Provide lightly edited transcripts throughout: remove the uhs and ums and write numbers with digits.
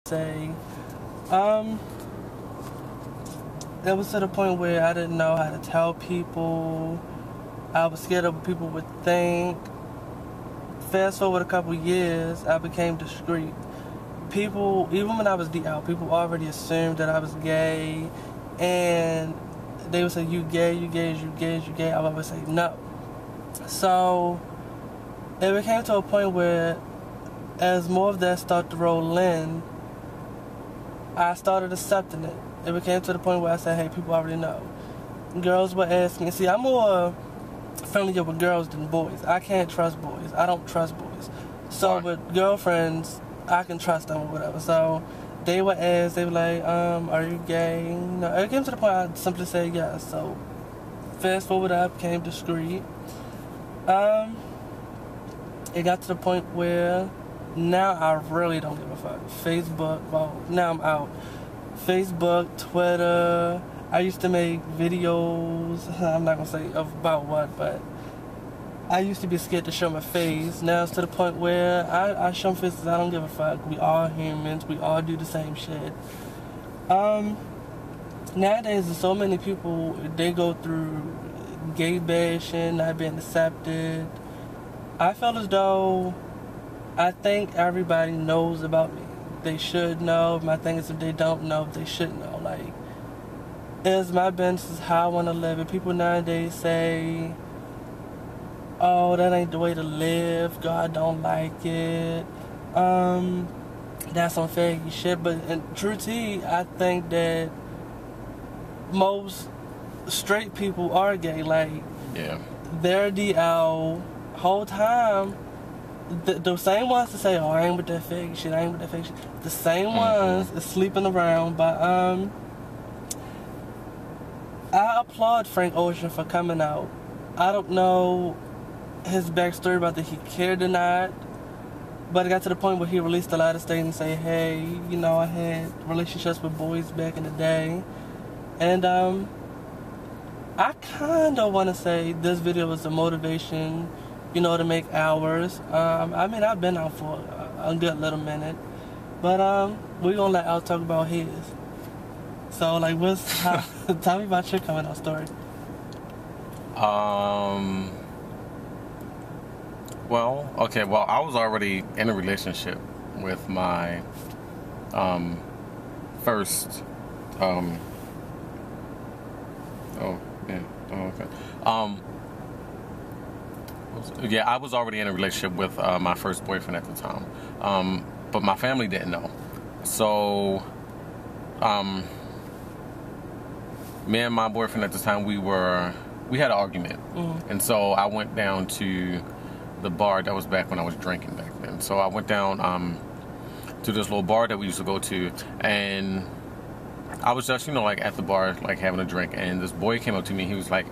say. Um, it was to the point where I didn't know how to tell people. I was scared of what people would think. Fast forward a couple years, I became discreet. People, even when I was out, people already assumed that I was gay, and they would say, "You gay, you gay, you gay, you gay." I would always say no. So it became to a point where, as more of that started to roll in, I started accepting it. It became to the point where I said, "Hey, people already know." Girls would ask me. See, I'm more familiar with girls than boys. I can't trust boys. I don't trust boys. So with girlfriends, I can trust them or whatever. So they would ask, they were like, "Are you gay?" You know, it came to the point I simply said yes. So fast forward, I became discreet. It got to the point where now I really don't give a fuck. Facebook, well, now I'm out. Facebook, Twitter. I used to make videos. I'm not gonna say about what, but I used to be scared to show my face. Now it's to the point where I show my faces. I don't give a fuck. We all humans. We all do the same shit. Nowadays, there's so many people. They go through gay bashing, not being accepted. I feel as though I think everybody knows about me. They should know. My thing is, if they don't know, they should know. Like, it's my business, is how I want to live. And people nowadays say, "Oh, that ain't the way to live. God don't like it. That's some faggy shit." But in truth, I think that most straight people are gay. Like, yeah, they're DL whole time. The same ones to say, "Oh, I ain't with that fake shit. I ain't with that fake shit." The same ones is sleeping around. But I applaud Frank Ocean for coming out. I don't know his backstory about that he cared or not, but it got to the point where he released a lot of statements saying, "Hey, you know, I had relationships with boys back in the day," and I kind of want to say this video was a motivation, you know, to make hours. I mean, I've been out for a good little minute, but we're gonna let Al talk about his. So, like, tell me about your coming out story. Well, okay. Well, I was already in a relationship with my first. Oh yeah. Oh, okay. Yeah, I was already in a relationship with my first boyfriend at the time, but my family didn't know. So, me and my boyfriend at the time, we had an argument, and so I went down to the bar. That was back when I was drinking back then. So I went down to this little bar that we used to go to, and I was just, you know, like at the bar, like having a drink, and this boy came up to me. He was like,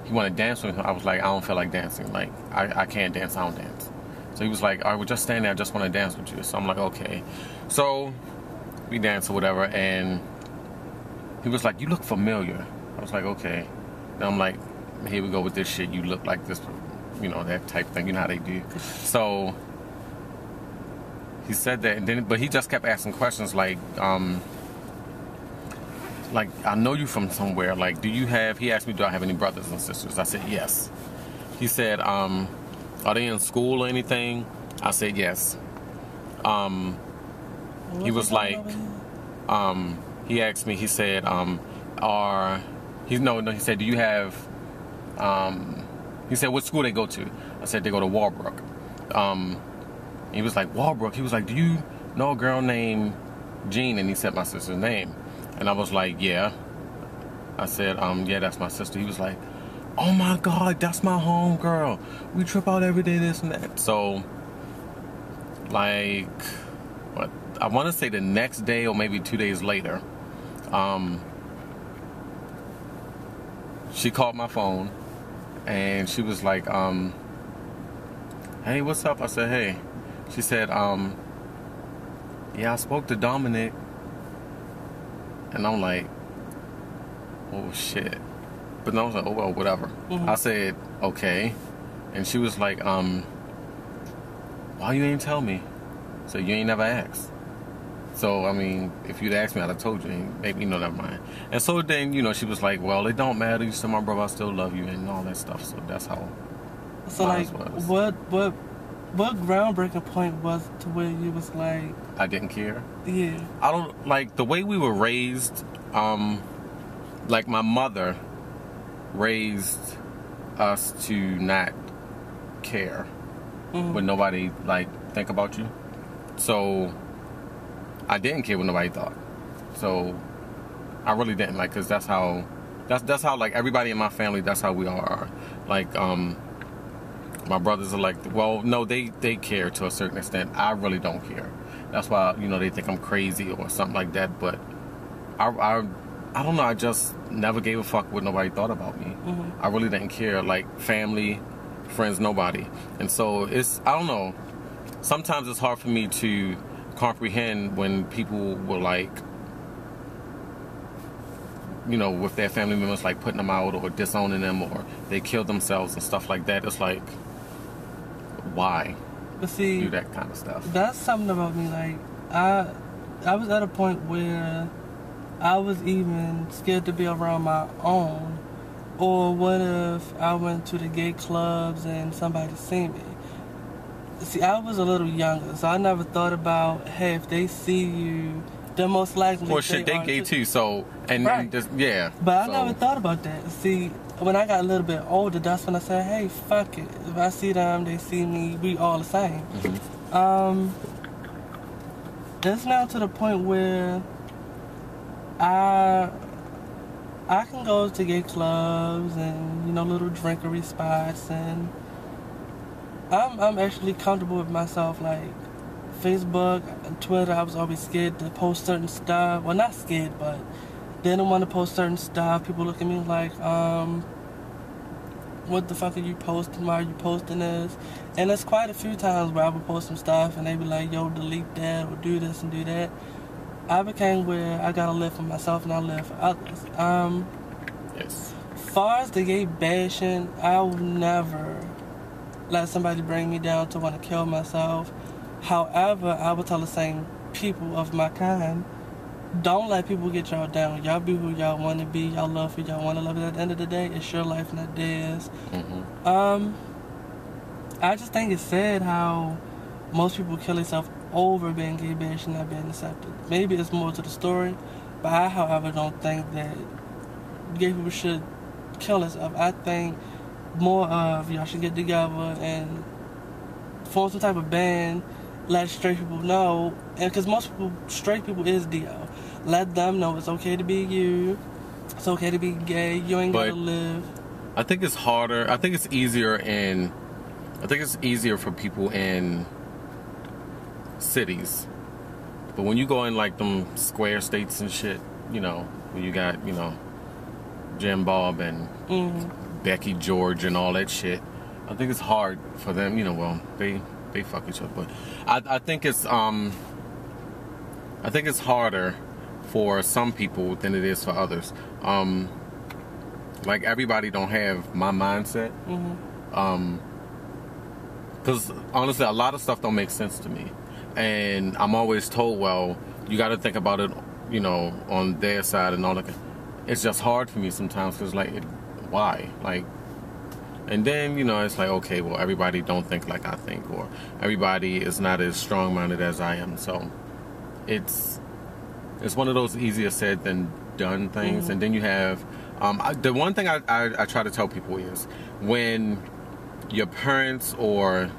he wanted to dance with me. I was like, "I don't feel like dancing. Like, I can't dance. I don't dance." So he was like, "All right, we're just standing there. I just want to dance with you." So I'm like, "Okay." So we danced or whatever, and he was like, "You look familiar." I was like, "Okay." And I'm like, "Here we go with this shit. You look like this," you know, that type thing. You know how they do. So he said that, and then, but he just kept asking questions like, "I know you from somewhere. Like, do you have?" He asked me, "Do I have any brothers and sisters?" I said, "Yes." He said, "Are they in school or anything?" I said, "Yes." He was like, he asked me. He said, He said, "Do you have?" He said, "What school they go to?" I said, "They go to Walbrook." He was like, "Walbrook." He was like, "Do you know a girl named Jean?" And he said my sister's name. And I was like, "Yeah." I said, "Yeah, that's my sister." He was like, "Oh my God, that's my home girl. We trip out every day, this and that." So, like, what? I want to say the next day or maybe 2 days later, she called my phone and she was like, "Hey, what's up?" I said, "Hey." She said, "Yeah, I spoke to Dominic." And I'm like, "Oh shit." But then I was like, "Oh well, whatever." I said, "Okay." And she was like, "Why you ain't tell me?" So you ain't never asked. So, I mean, if you'd asked me, I'd have told you. And maybe, never mind. And so then, she was like, well, it don't matter. You still my brother. I still love you and all that stuff. So that's how was. What groundbreaking point was to where you was like... I didn't care? Yeah. I don't... Like, the way we were raised, like, my mother raised us to not care when nobody, like, think about you. So... I didn't care what nobody thought, so I really didn't, like, cause that's how, like, everybody in my family, that's how we all are. Like, my brothers are like, well, no, they care to a certain extent. I really don't care. That's why, they think I'm crazy or something like that. But I don't know. I just never gave a fuck what nobody thought about me. I really didn't care. Like, family, friends, nobody. And so I don't know. Sometimes it's hard for me to comprehend when people were like, with their family members, like putting them out or disowning them, or they killed themselves and stuff like that. It's like, why? But see, do that kind of stuff? That's something about me. Like, I was at a point where I was even scared to be around my own. Or what if I went to the gay clubs and somebody seen me? See, I was a little younger, so I never thought about, hey, if they see you, they're most likely... Well, shit, they gay too, so... And right. Just, yeah. But I never thought about that. See, when I got a little bit older, that's when I said, hey, fuck it. If I see them, they see me, we all the same. It's now to the point where I can go to gay clubs and, little drinkery spots, and... I'm actually comfortable with myself. Like, Facebook and Twitter, I was always scared to post certain stuff. Well, not scared, but didn't want to post certain stuff. People look at me like, what the fuck are you posting? Why are you posting this? And there's quite a few times where I would post some stuff and they be like, yo, delete that or do this and do that. I became where I gotta live for myself and I live for others. Yes. As far as the gay bashing, I will never let somebody bring me down to want to kill myself. However, I will tell the same people of my kind, don't let people get y'all down. Y'all be who y'all want to be. Y'all love who y'all want to love. At the end of the day, it's your life, not theirs. I just think it's sad how most people kill themselves over being gay bashed and not being accepted. Maybe it's more to the story, but I, however, don't think that gay people should kill themselves. I think more of y'all should get together and form some type of band, let straight people know, and because most people, straight people is DL, let them know it's okay to be you, it's okay to be gay, you ain't gotta live. I think it's harder, I think it's easier for people in cities, but when you go in like them square states and shit, when you got, Jim Bob and Becky George and all that shit, I think it's hard for them, well, they fuck each other, but I think it's harder for some people than it is for others. Like, everybody don't have my mindset. Because honestly, a lot of stuff don't make sense to me, and I'm always told, well, you got to think about it, on their side and all that. It's just hard for me sometimes because, like, why? Like, and then, it's like, okay, well, everybody don't think like I think, or everybody is not as strong-minded as I am. So it's one of those easier said than done things. And then you have, the one thing I try to tell people is when your parents when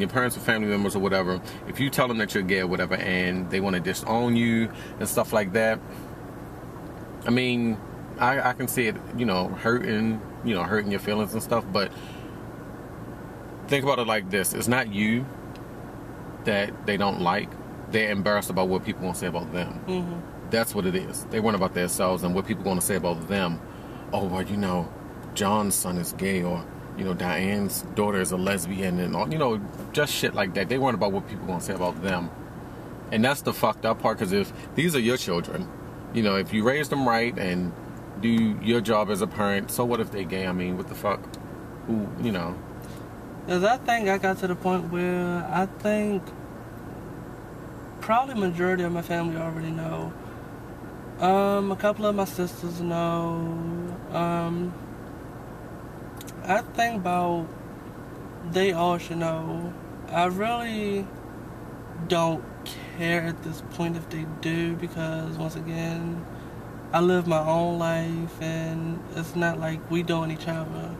your parents or family members or whatever, if you tell them that you're gay or whatever and they want to disown you and stuff like that, I mean, I can see it, hurting your feelings and stuff, but think about it like this. It's not you that they don't like. They're embarrassed about what people want to say about them. That's what it is. They worry about themselves and what people want to say about them. Oh, well, John's son is gay, or, Diane's daughter is a lesbian, and all, just shit like that. They worry about what people want to say about them. And that's the fucked up part, because if these are your children, if you raise them right and do your job as a parent, so what if they gay? I mean, what the fuck? Who, Because I think I got to the point where I think probably majority of my family already know. A couple of my sisters know. I think about they all should know. I really don't care at this point if they do, because once again, I live my own life and it's not like we doing each other.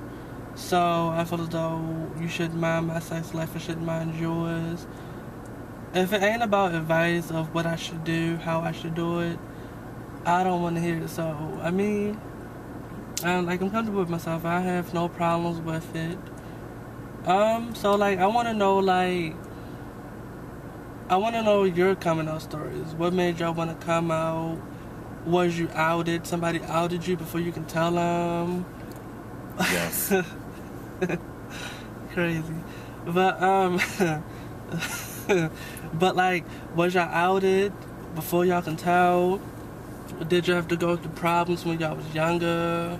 So I feel as though you shouldn't mind my sex life, I shouldn't mind yours. If it ain't about advice of what I should do, how I should do it, I don't want to hear it. So I mean, I'm comfortable with myself. I have no problems with it. So like I want to know your coming out stories. What made y'all want to come out? Was you outed? Somebody outed you before you can tell them? Yes. Crazy. But but like, was y'all outed before y'all can tell? Did you have to go through problems when y'all was younger?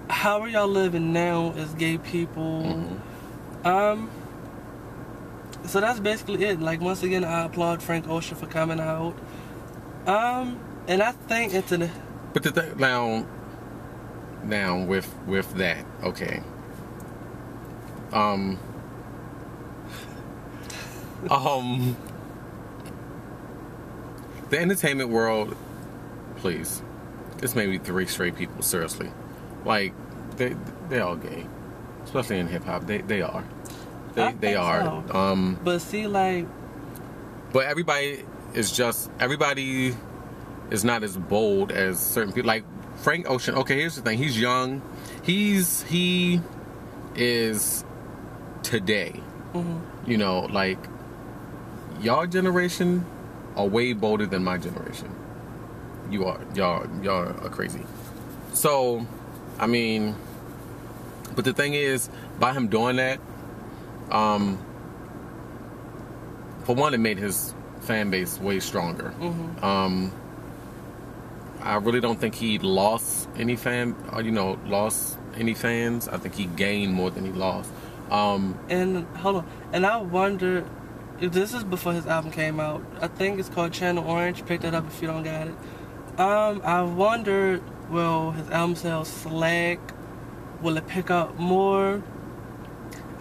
How are y'all living now as gay people? Mm-hmm. So that's basically it. Like, once again, I applaud Frank Ocean for coming out. And I think it's an... But the thing now with that, okay. The entertainment world, please. This may be 3 straight people, seriously. Like, they're all gay. Especially in hip hop. They are. They are. So. But see, like... But everybody is not as bold as certain people. Like Frank Ocean, okay, here's the thing. He's young. He is today. Mm-hmm. You know, like, y'all generation are way bolder than my generation. Y'all are crazy. So, I mean, but the thing is, by him doing that, for one, it made his fan base way stronger. Mm-hmm. I really don't think he lost any fans. I think he gained more than he lost. And hold on, and I wonder if this is before his album came out. I think it's called Channel Orange. Pick that up if you don't got it. I wonder, will his album sales slack? Will it pick up more?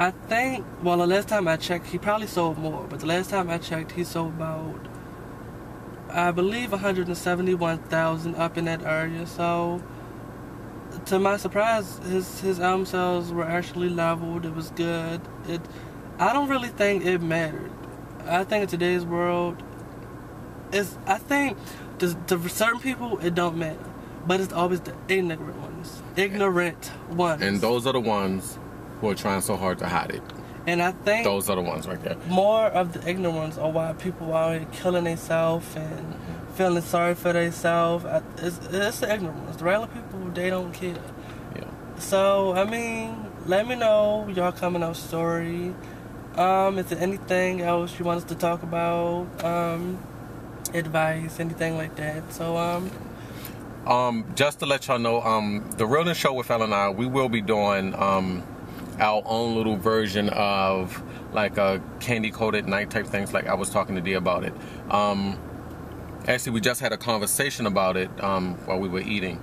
I think, well, the last time I checked, he probably sold more. But the last time I checked, he sold about, I believe, 171,000 up in that area. So, to my surprise, his album sales were actually leveled. It was good. I don't really think it mattered. I think in today's world, I think to certain people it don't matter, but it's always the ignorant ones. And those are the ones who are trying so hard to hide it. And I think those are the ones right there. More of the ignorant ones are why people are killing themselves and feeling sorry for themselves. It's the ignorant ones. The regular people, they don't care. Yeah. So, I mean, let me know y'all coming out story. Is there anything else you want us to talk about? Advice, anything like that. So, just to let y'all know, the Realness Show with Elle and I, we will be doing our own little version of like a candy-coated night type things. Like I was talking to Dee about it. Actually, we just had a conversation about it while we were eating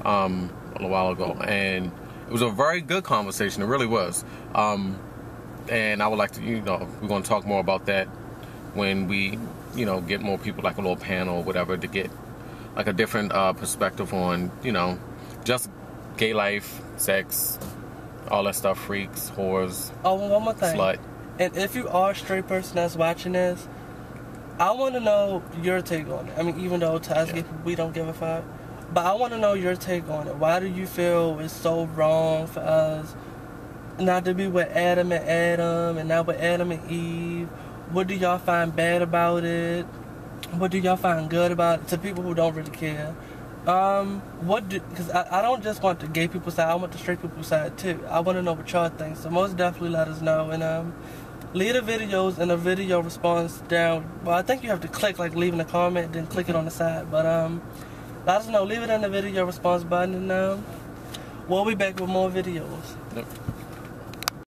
a little while ago, and it was a very good conversation. It really was. And I would like to, we're going to talk more about that when we, get more people, like a little panel or whatever, to get like a different perspective on, just gay life, sex, all that stuff, freaks, whores, one more thing. Slut. And if you are a straight person that's watching this, I want to know your take on it. I mean, even though to us gay people, we don't give a fuck, but I want to know your take on it. Why do you feel it's so wrong for us not to be with Adam and not with Adam and Eve? What do y'all find bad about it? What do y'all find good about it? To people who don't really care. Because I don't just want the gay people's side, I want the straight people's side too. I want to know what y'all think, so most definitely let us know. And leave the videos in the video response down. Well, I think you have to click, like, leaving a comment, then click it on the side. But let us know, leave it in the video response button, and we'll be back with more videos. Yep.